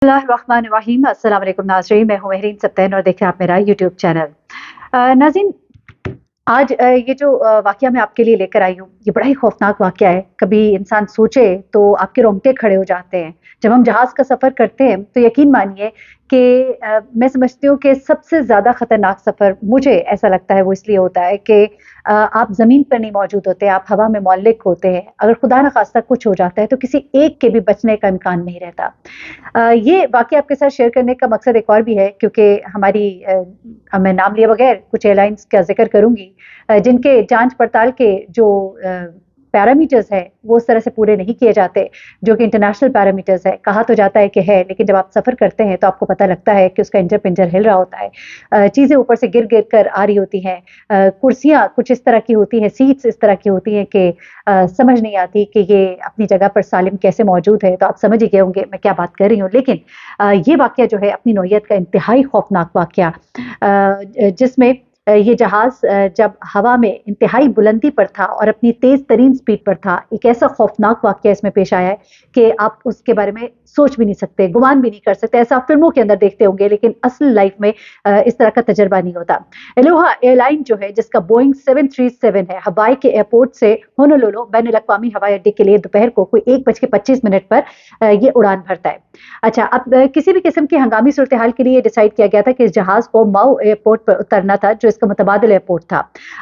बिस्मिल्लाहिर्रहमानिर्रहीम। अस्सलाम वालेकुम नाज़रीन, मैं हूँ महरीन सब्तैन और देख रहे हैं आप मेरा यूट्यूब चैनल। नाज़रीन, आज ये जो वाक़या मैं आपके लिए लेकर आई हूँ, ये बड़ा ही खौफ़नाक वाक़या है। कभी इंसान सोचे तो आपके रोंगटे खड़े हो जाते हैं। जब हम जहाज़ का सफ़र करते हैं तो यकीन मानिए कि मैं समझती हूँ कि सबसे ज़्यादा ख़तरनाक सफ़र मुझे ऐसा लगता है वो इसलिए होता है कि आप ज़मीन पर नहीं मौजूद होते, आप हवा में मुअल्लिक़ होते हैं। अगर खुदा न ख़ास्ता कुछ हो जाता है तो किसी एक के भी बचने का इम्कान नहीं रहता। ये वाक़या आपके साथ शेयर करने का मकसद एक और भी है क्योंकि मैं नाम लिए बगैर कुछ एयरलाइंस का ज़िक्र करूँगी जिनके जाँच पड़ताल के जो पैरामीटर्स हैं वो उस तरह से पूरे नहीं किए जाते जो कि इंटरनेशनल पैरामीटर्स है। कहा तो जाता है कि है, लेकिन जब आप सफ़र करते हैं तो आपको पता लगता है कि उसका इंजर-पिंजर हिल रहा होता है। चीज़ें ऊपर से गिर-गिर कर आ रही होती हैं। कुर्सियाँ कुछ इस तरह की होती हैं, सीट्स इस तरह की होती हैं कि समझ नहीं आती कि ये अपनी जगह पर सालिम कैसे मौजूद है। तो आप समझ ही गए होंगे मैं क्या बात कर रही हूँ। लेकिन ये वाक़या जो है अपनी नौइयत का इंतहाई खौफ़नाक वाक़या जिसमें ये जहाज़ जब हवा में इंतहाई बुलंदी पर था और अपनी तेज़ तरीन स्पीड पर था, एक ऐसा खौफ़नाक वाक़या इसमें पेश आया है कि आप उसके बारे में सोच भी नहीं सकते, गुमान भी नहीं कर सकते। ऐसा आप फ़िल्मों के अंदर देखते होंगे लेकिन असल लाइफ़ में इस तरह का तजुर्बा नहीं होता। अलोहा एयरलाइन जो है जिसका बोइंग 737 है, हवाई के एयरपोर्ट से होनोलुलु बैनुल-अक़वामी हवाई अड्डे के लिए दोपहर को कोई 1:25 पर ये उड़ान भरता है। अच्छा, अब किसी भी किस्म की हंगामी सूरत-ए-हाल के लिए डिसाइड किया गया था कि इस जहाज़ को माऊ एयरपोर्ट पर उतरना था, जो इसका मुतबादिल एयरपोर्ट था।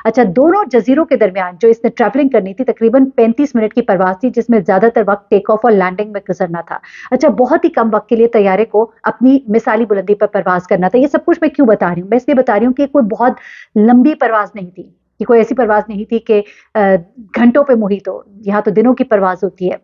अच्छा, दोनों जज़ीरों के दरमियान जो इसने ट्रैवलिंग करनी थी, तकरीबन 35 मिनट की परवाज़ थी, जिसमें ज़्यादातर वक़्त टेक ऑफ और लैंडिंग में गुज़रना था। अच्छा, बहुत ही कम वक़्त के लिए तैयारे को अपनी मिसाली बुलंदी पर परवाज़ करना था। ये सब कुछ मैं क्यों बता रही हूँ? मैं इसलिए बता रही हूँ कि कोई बहुत लंबी परवाज़ नहीं थी। ये कोई ऐसी परवाज़ नहीं थी कि घंटों पे मुहित हो, यहाँ तो दिनों की परवाज़ होती है।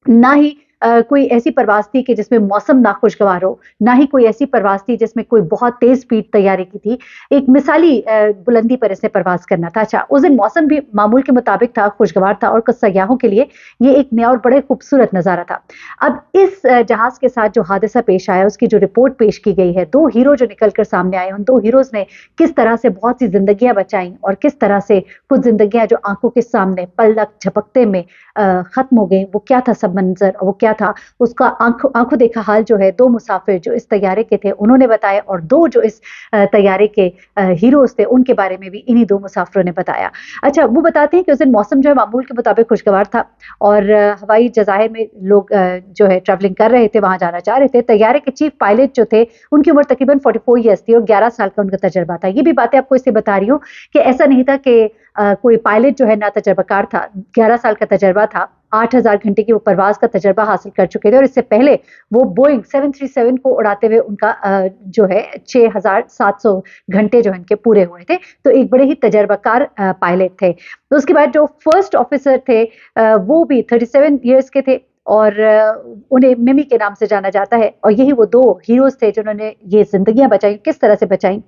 ना ही कोई ऐसी परवाज़ थी कि जिसमें मौसम नाखुशगवार हो, ना ही कोई ऐसी परवाज़ थी जिसमें कोई बहुत तेज़ स्पीड तैयारे की थी। एक मिसाली बुलंदी पर इसने परवाज़ करना था। अच्छा, उस दिन मौसम भी मामूल के मुताबिक था, खुशगवार था और कुछ सयाहों के लिए ये एक नया और बड़े खूबसूरत नज़ारा था। अब इस जहाज़ के साथ जो हादसा पेश आया, उसकी जो रिपोर्ट पेश की गई है, 2 हीरो जो निकल कर सामने आए, उन 2 हीरोज़ ने किस तरह से बहुत सी ज़िंदगियाँ बचाईं और किस तरह से कुछ ज़िंदगियाँ जो आँखों के सामने पलक झपकते में ख़त्म हो गई। वो क्या था सब मंज़र, वो क्या था उसका आँखों देखा हाल जो है 2 मुसाफ़िर जो इस तैयारे के थे उन्होंने बताया और 2 जो इस तैयारे के हीरोज़ थे उनके बारे में भी इन्हीं 2 मुसाफ़िरों ने बताया। अच्छा, वो बताते हैं कि उस दिन मौसम जो है मामूल के मुताबिक खुशगवार था और हवाई जज़ाहिर में लोग जो है ट्रैवलिंग कर रहे थे, वहाँ जाना चाह रहे थे। तैयारे के चीफ़ पायलट जो थे उनकी उम्र तकरीबन 44 ईयर्स थी और 11 साल का उनका तजुर्बा था। ये भी बातें आपको इसलिए बता रही हूँ कि ऐसा नहीं था कि कोई पायलट जो है ना तजर्बाकार था, 11 साल का तजर्बा था, 8,000 घंटे की वो परवाज़ का तजर्बा हासिल कर चुके थे और इससे पहले वो बोइंग 737 को उड़ाते हुए उनका जो है 6,700 घंटे जो है इनके पूरे हुए थे। तो एक बड़े ही तजर्बाकार पायलट थे। तो उसके बाद जो फर्स्ट ऑफिसर थे वो भी 37 ईयर्स के थे और उन्हें मिमी के नाम से जाना जाता है और यही वो 2 हीरोज़ थे जिन्होंने ये ज़िंदगियाँ बचाई, किस तरह से बचाई।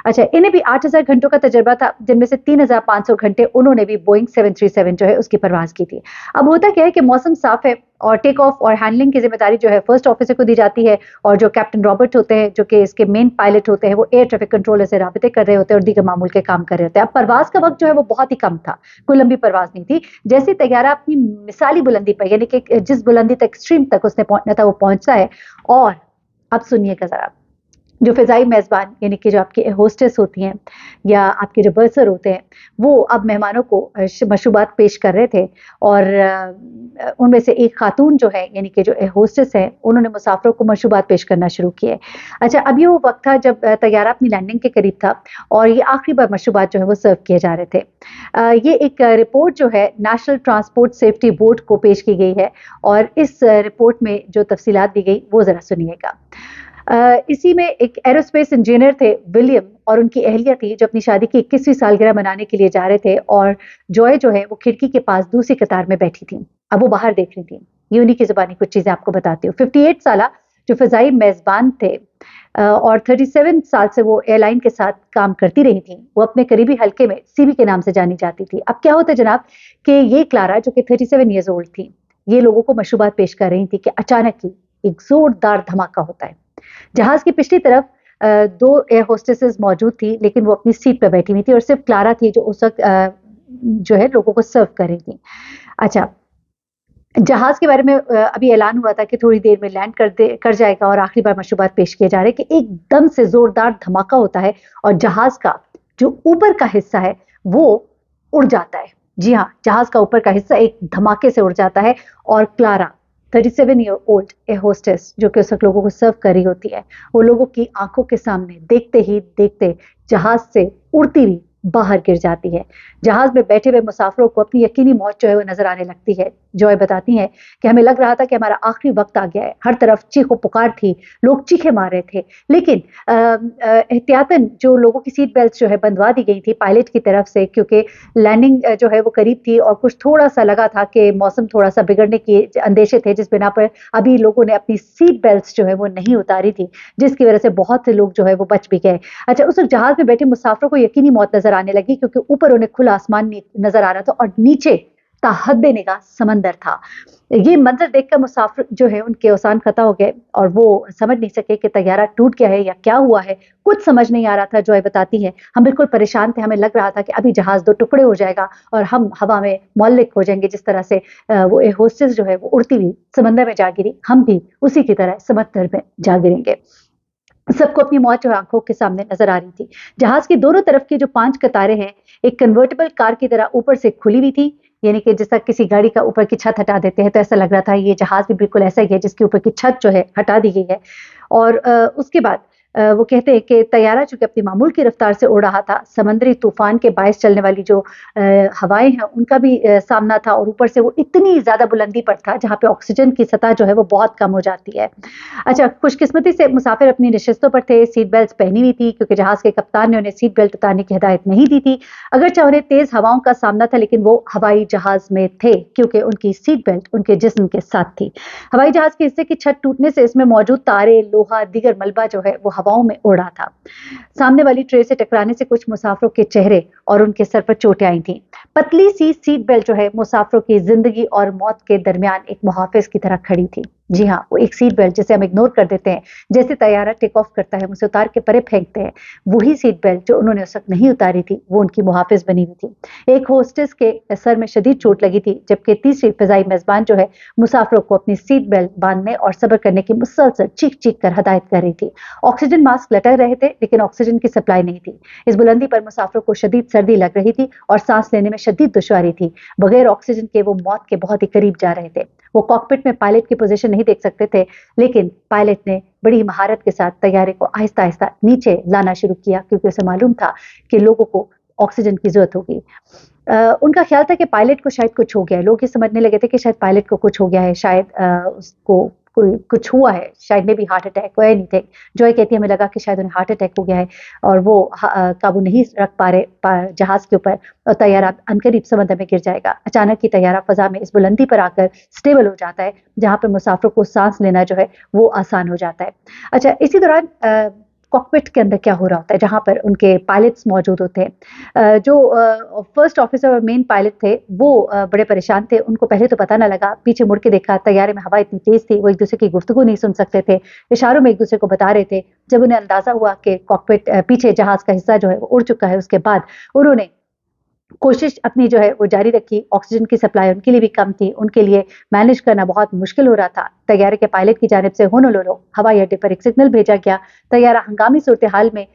अच्छा, इन्हें भी 8,000 घंटों का तजुर्बा था, जिनमें से 3,500 घंटे उन्होंने भी बोइंग 737 जो है उसकी परवाज़ की थी। अब होता क्या है कि मौसम साफ़ है और टेक ऑफ और हैंडलिंग की ज़िम्मेदारी जो है फर्स्ट ऑफिसर को दी जाती है और जो कैप्टन रॉबर्ट होते हैं, जो कि इसके मेन पायलट होते हैं, वो एयर ट्रैफिक कंट्रोलर से राब्ते कर रहे होते हैं और दीगर मामूल के काम कर रहे होते हैं। अब परवाज़ का वक़्त जो है वो बहुत ही कम था, कोई लंबी परवाज़ नहीं थी। जैसे ही तैयारा अपनी मिसाली बुलंदी पर यानी कि जिस बुलंदी तक एक्सट्रीम तक उसने पहुँचना था वो पहुँचता है और अब सुनिएगा ज़रा, जो फ़िज़ाई मेज़बान यानी कि जो आपकी होस्टेस होती हैं या आपके जो बर्सर होते हैं, वो अब मेहमानों को मशरूबात पेश कर रहे थे और उनमें से एक खातून जो है यानी कि जो होस्टेस है, उन्होंने मुसाफ़िरों को मशरूबात पेश करना शुरू किए। अच्छा, अब ये वो वक़्त था जब तैयारा अपनी लैंडिंग के करीब था और ये आखिरी बार मशरूबात जो है वो सर्व किए जा रहे थे। ये एक रिपोर्ट जो है नेशनल ट्रांसपोर्ट सेफ्टी बोर्ड को पेश की गई है और इस रिपोर्ट में जो तफ़सीलात दी गई वो ज़रा सुनिएगा। इसी में एक एरोस्पेस इंजीनियर थे विलियम और उनकी अहलिया थी जो अपनी शादी की 21वीं सालगिरह मनाने के लिए जा रहे थे और जॉय जो है वो खिड़की के पास दूसरी कतार में बैठी थी। अब वो बाहर देख रही थी। ये उन्हीं की ज़ुबानी कुछ चीज़ें आपको बताती हूँ। 58 साला जो फ़िज़ाई मेज़बान थे और 37 साल से वो एयरलाइन के साथ काम करती रही थी। वो अपने करीबी हल्के में सीबी के नाम से जानी जाती थी। अब क्या होता है जनाब कि ये क्लारा जो कि 37 ईयर्स ओल्ड थी, ये लोगों को मशरूबात पेश कर रही थी कि अचानक ही एक ज़ोरदार धमाका होता है। जहाज की पिछली तरफ 2 एयर होस्टेसेस मौजूद थी, लेकिन वो अपनी सीट पे बैठी हुई थी और सिर्फ क्लारा थी जो उस वक़्त जो है लोगों को सर्व कर रही थी। अच्छा, जहाज के बारे में अभी ऐलान हुआ था कि थोड़ी देर में लैंड कर जाएगा और आखिरी बार मशरूबात पेश किए जा रहे हैं कि एकदम से जोरदार धमाका होता है और जहाज का जो ऊपर का हिस्सा है वो उड़ जाता है। जी हाँ, जहाज का ऊपर का हिस्सा एक धमाके से उड़ जाता है और क्लारा 37-year-old ए होस्टेस जो कि उस वक्त लोगों को सर्व कर रही होती है, वो लोगों की आंखों के सामने देखते ही देखते जहाज से उड़ती हुई बाहर गिर जाती है। जहाज में बैठे हुए मुसाफिरों को अपनी यकीनी मौत जो है वो नजर आने लगती है। जॉय बताती हैं कि हमें लग रहा था कि हमारा आखिरी वक्त आ गया है, हर तरफ चीखो पुकार थी, लोग चीखे मार रहे थे, लेकिन एहतियातन जो लोगों की सीट बेल्ट जो है बंधवा दी गई थी पायलट की तरफ से, क्योंकि लैंडिंग जो है वो करीब थी और कुछ थोड़ा सा लगा था कि मौसम थोड़ा सा बिगड़ने के अंदेशे थे, जिस बिना पर अभी लोगों ने अपनी सीट बेल्ट जो है वो नहीं उतारी थी, जिसकी वजह से बहुत से लोग जो है वो बच भी गए। अच्छा, उस जहाज में बैठे मुसाफिरों को यकीनी मौत नजर आने लगी क्योंकि ऊपर उन्हें खुला आसमान नजर आ रहा था और नीचे ताहद्दे निगाह समंदर था। ये मंजर देखकर मुसाफिर जो है उनके औसान खता हो गए और वो समझ नहीं सके कि तैयारा टूट गया है या क्या हुआ है, कुछ समझ नहीं आ रहा था। जॉय बताती है हम बिल्कुल परेशान थे, हमें लग रहा था कि अभी जहाज दो टुकड़े हो जाएगा और हम हवा में मौलिक हो जाएंगे। जिस तरह से वो होस्टेस जो है वो उड़ती हुई समंदर में जा गिरी, हम भी उसी की तरह समंदर में जा गिरेंगे। सबको अपनी मौत जो आंखों के सामने नजर आ रही थी। जहाज की दोनों तरफ की जो 5 कतारें हैं एक कन्वर्टेबल कार की तरह ऊपर से खुली हुई थी, यानी कि जैसा किसी गाड़ी का ऊपर की छत हटा देते हैं तो ऐसा लग रहा था ये जहाज भी बिल्कुल ऐसा ही है जिसके ऊपर की छत जो है हटा दी गई है। और उसके बाद वो कहते हैं कि तैयारा चूंकि अपनी मामूल की रफ्तार से उड़ रहा था, समंदरी तूफान के बायस चलने वाली जो हवाएं हैं उनका भी सामना था और ऊपर से वो इतनी ज्यादा बुलंदी पर था जहाँ पे ऑक्सीजन की सतह जो है वो बहुत कम हो जाती है। अच्छा, खुशकिस्मती से मुसाफिर अपनी नशिस्तों पर थे, सीट बेल्ट पहनी हुई थी क्योंकि जहाज के कप्तान ने उन्हें सीट बेल्ट उतारने की हिदायत नहीं दी थी। अगरचे उन्हें तेज हवाओं का सामना था लेकिन वो हवाई जहाज में थे क्योंकि उनकी सीट बेल्ट उनके जिस्म के साथ थी। हवाई जहाज के हिस्से की छत टूटने से इसमें मौजूद तारे, लोहा, दीगर मलबा जो है वो हवाओं में उड़ा था। सामने वाली ट्रे से टकराने से कुछ मुसाफिरों के चेहरे और उनके सर पर चोटें आई थी। पतली सी सीट बेल्ट जो है मुसाफिरों की जिंदगी और मौत के दरमियान एक मुहाफिज की तरह खड़ी थी। जी हाँ, वो एक सीट बेल्ट जिसे हम इग्नोर कर देते हैं, जैसे तैयारा टेक ऑफ करता है हम उसे उतार के परे फेंकते हैं, वही सीट बेल्ट जो उन्होंने उस वक्त नहीं उतारी थी वो उनकी मुहाफिज बनी हुई थी। एक होस्टेस के सर में शदीद चोट लगी थी जबकि तीसरी फिजाई मेजबान जो है मुसाफिरों को अपनी सीट बेल्ट बांधने और सब्र करने की मुसलसल चीख चीख कर हदायत कर रही थी। ऑक्सीजन मास्क लटक रहे थे लेकिन ऑक्सीजन की सप्लाई नहीं थी। इस बुलंदी पर मुसाफिरों को शदीद सर्दी लग रही थी और सांस लेने में शदीद दुश्वारी थी। बगैर ऑक्सीजन के वो मौत के बहुत ही करीब जा रहे थे। वो कॉकपिट में पायलट की पोजीशन नहीं देख सकते थे लेकिन पायलट ने बड़ी महारत के साथ तैयारे को आहिस्ता आहिस्ता नीचे लाना शुरू किया क्योंकि उसे मालूम था कि लोगों को ऑक्सीजन की जरूरत होगी। उनका ख्याल था कि पायलट को शायद कुछ हो गया है। लोग ये समझने लगे थे कि शायद पायलट को कुछ हो गया है, शायद उसको कोई कुछ हुआ है, शायद में भी हार्ट अटैक हुआ नहीं थे। जॉय कहती है हमें लगा कि शायद उन्हें हार्ट अटैक हो गया है और वो काबू नहीं रख पा रहे जहाज के ऊपर और तैयारा अनकरीब समंदर में गिर जाएगा। अचानक ही तैयारा फजा में इस बुलंदी पर आकर स्टेबल हो जाता है जहां पर मुसाफिरों को सांस लेना जो है वो आसान हो जाता है। अच्छा, इसी दौरान कॉकपिट के अंदर क्या हो रहा होता है जहां पर उनके पायलट्स मौजूद होते हैं। जो फर्स्ट ऑफिसर और मेन पायलट थे वो बड़े परेशान थे। उनको पहले तो पता ना लगा, पीछे मुड़ के देखा, तैयारे में हवा इतनी तेज थी वो एक दूसरे की गुफ्तगू नहीं सुन सकते थे, इशारों में एक दूसरे को बता रहे थे। जब उन्हें अंदाजा हुआ कि कॉकपिट पीछे जहाज का हिस्सा जो है वो उड़ चुका है, उसके बाद उन्होंने कोशिश अपनी जो है वो जारी रखी। ऑक्सीजन की सप्लाई उनके लिए भी कम थी, उनके लिए मैनेज करना बहुत मुश्किल हो रहा था। तैयारे के पायलट की जानिब से होनोलुलु हवाई अड्डे पर एक सिग्नल भेजा गया। तैयारा हंगामी सूरत हाल में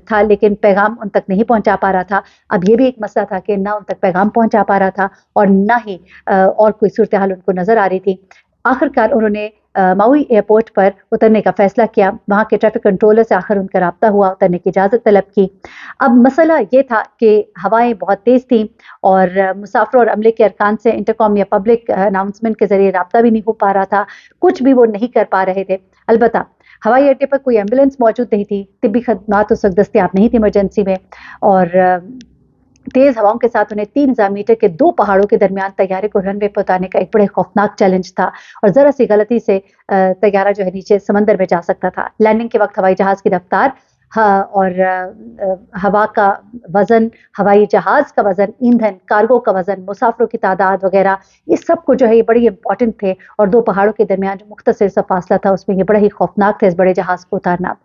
था लेकिन पैगाम उन तक नहीं पहुंचा पा रहा था। अब ये भी एक मसला था कि ना उन तक पैगाम पहुंचा पा रहा था और ना ही और कोई सूरत हाल उनको नजर आ रही थी। आखिरकार उन्होंने माउई एयरपोर्ट पर उतरने का फैसला किया। वहां के ट्रैफिक कंट्रोलर से आखिर उनका राब्ता हुआ, उतरने की इजाजत तलब की। अब मसला ये था कि हवाएं बहुत तेज थी और मुसाफिर और अमले के अरकान से इंटरकॉम या पब्लिक अनाउंसमेंट के जरिए राब्ता भी नहीं हो पा रहा था, कुछ भी वो नहीं कर पा रहे थे। अलबत्ता हवाई अड्डे पर कोई एम्बुलेंस मौजूद नहीं थी, तिब्बी खदमात उस वक्त दस्तियाब नहीं थी इमरजेंसी में और तेज हवाओं के साथ उन्हें 3000 मीटर के 2 पहाड़ों के दरमियान तैयारे को रनवे पर उतारने का एक बड़े खौफनाक चैलेंज था और जरा सी गलती से तैयारा जो है नीचे समंदर में जा सकता था। लैंडिंग के वक्त हवाई जहाज की रफ्तार और हवा का वजन, हवाई जहाज का वजन, ईंधन, कार्गो का वजन, मुसाफिरों की तादाद वगैरह, ये सब कुछ जो है ये बड़ी इंपॉर्टेंट थे और 2 पहाड़ों के दरमियान जो मुख्तसर सा फासला था उसमें ये बड़ा ही खौफनाक था इस बड़े जहाज को उतारना।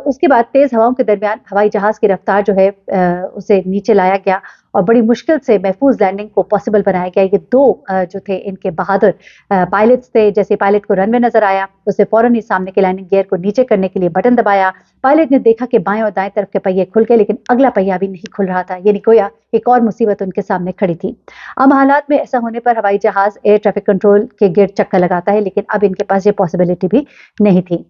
उसके बाद तेज हवाओं के दरमियान हवाई जहाज की रफ्तार जो है उसे नीचे लाया गया اور بڑی مشکل سے محفوظ لینڈنگ کو پاسبل بنایا گیا. یہ دو جو تھے ان کے بہادر پائلٹس تھے. جیسے پائلٹ کو رن وے نظر آیا اسے فوراً ہی سامنے کے لینڈنگ گیئر کو نیچے کرنے کے لیے بٹن دبایا. پائلٹ نے دیکھا کہ بائیں اور دائیں طرف کے پہیے کھل گئے لیکن اگلا پہیہ بھی نہیں کھل رہا تھا. یعنی گویا ایک اور مصیبت ان کے سامنے کھڑی تھی. عام حالات میں ایسا ہونے پر ہوائی جہاز ایئر ٹریفک کنٹرول کے گرد چکر لگاتا ہے لیکن اب ان کے پاس یہ پاسبلٹی بھی نہیں تھی.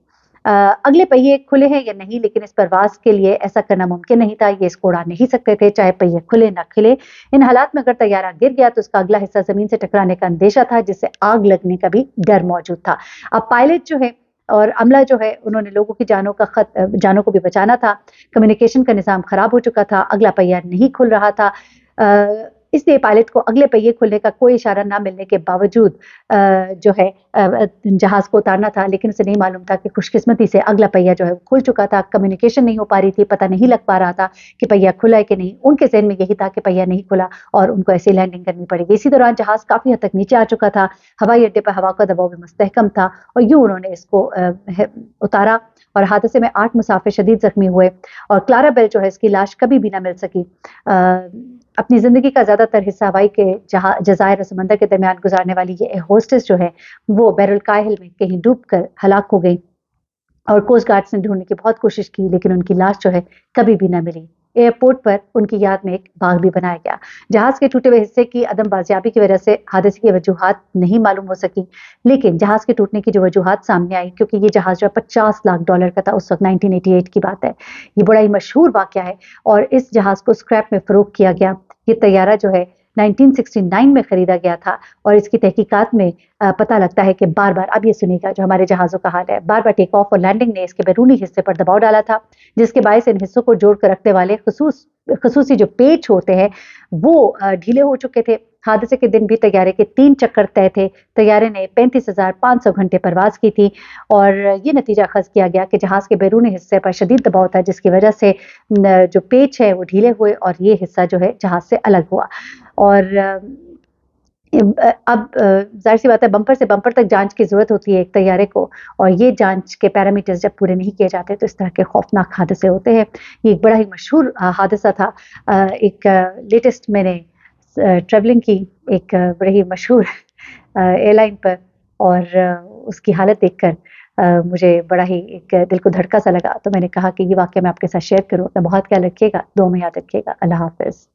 اگلے پہیے کھلے ہیں یا نہیں لیکن اس پرواز کے لیے ایسا کرنا ممکن نہیں تھا. یہ اس کو اڑا نہیں سکتے تھے چاہے پہیے کھلے نہ کھلے. ان حالات میں اگر طیارہ گر گیا تو اس کا اگلا حصہ زمین سے ٹکرانے کا اندیشہ تھا جس سے آگ لگنے کا بھی ڈر موجود تھا. اب پائلٹ جو ہے اور عملہ جو ہے انہوں نے لوگوں کی جانوں کو بھی بچانا تھا. کمیونیکیشن کا نظام خراب ہو چکا تھا. اگلا پہیہ نہیں کھل رہا تھا. اس لیے پائلٹ کو اگلے پہیے کھلنے کا کوئی اشارہ نہ ملنے کے باوجود جو ہے جہاز کو اتارنا تھا لیکن اسے نہیں معلوم تھا کہ خوش قسمتی سے اگلا پہیہ جو ہے کھل چکا تھا. کمیونیکیشن نہیں ہو پا رہی تھی. پتہ نہیں لگ پا رہا تھا کہ پہیہ کھلا ہے کہ نہیں. ان کے ذہن میں یہی تھا کہ پہیہ نہیں کھلا اور ان کو ایسی لینڈنگ کرنی پڑے گی. اسی دوران جہاز کافی حد تک نیچے آ چکا تھا. ہوائی اڈے پر ہوا کا دباؤ بھی مستحکم تھا اور یوں انہوں نے اس کو اتارا اور حادثے میں 8 مسافر شدید زخمی ہوئے اور کلارا بیل جو ہے اس کی لاش کبھی بھی نہ مل سکی. اپنی زندگی کا زیادہ تر حصہ ہوائی کے جزائر اور سمندر کے درمیان گزارنے والی یہ ہوسٹس جو ہے وہ بحر الکاہل میں کہیں ڈوب کر ہلاک ہو گئی اور کوسٹ گارڈز نے ڈھونڈنے کی بہت کوشش کی لیکن ان کی لاش جو ہے کبھی بھی نہ ملی. ایئرپورٹ پر ان کی یاد میں ایک باغ بھی بنایا گیا. جہاز کے ٹوٹے ہوئے حصے کی عدم بازیابی کی وجہ سے حادثے کی وجوہات نہیں معلوم ہو سکی لیکن جہاز کے ٹوٹنے کی جو وجوہات سامنے آئی کیونکہ یہ جہاز جو ہے $50 لاکھ کا تھا اس وقت 1988 کی بات ہے. یہ بڑا ہی مشہور واقعہ ہے اور اس جہاز کو اسکریپ میں فروخت کیا گیا. یہ طیارہ جو ہے 1969 میں خریدا گیا تھا اور اس کی تحقیقات میں پتہ لگتا ہے کہ بار بار اب یہ سنیے گا جو ہمارے جہازوں کا حال ہے بار بار ٹیک آف اور لینڈنگ نے اس کے بیرونی حصے پر دباؤ ڈالا تھا جس کے باعث ان حصوں کو جوڑ کر رکھنے والے خصوصی جو پیچ ہوتے ہیں وہ ڈھیلے ہو چکے تھے. حادثے کے دن بھی طیارے کے 3 چکر طے تھے. طیارے نے 35,500 گھنٹے پرواز کی تھی اور یہ نتیجہ اخذ کیا گیا کہ جہاز کے بیرونی حصے پر شدید دباؤ تھا جس کی وجہ سے جو پیچ ہے وہ ڈھیلے ہوئے اور یہ حصہ جو ہے جہاز سے الگ ہوا. اور اب ظاہر سی بات ہے بمپر سے بمپر تک جانچ کی ضرورت ہوتی ہے ایک طیارے کو اور یہ جانچ کے پیرامیٹرز جب پورے نہیں کیے جاتے تو اس طرح کے خوفناک حادثے ہوتے ہیں. یہ ایک بڑا ہی مشہور حادثہ تھا. ایک لیٹسٹ میں نے ٹریولنگ کی ایک بڑی ہی مشہور ایئر لائن پر اور اس کی حالت دیکھ کر مجھے بڑا ہی ایک دل کو دھڑکا سا لگا تو میں نے کہا کہ یہ واقعہ میں آپ کے ساتھ شیئر کروں. اپنا بہت خیال رکھیے گا. دعا میں یاد رکھیے گا. اللہ حافظ.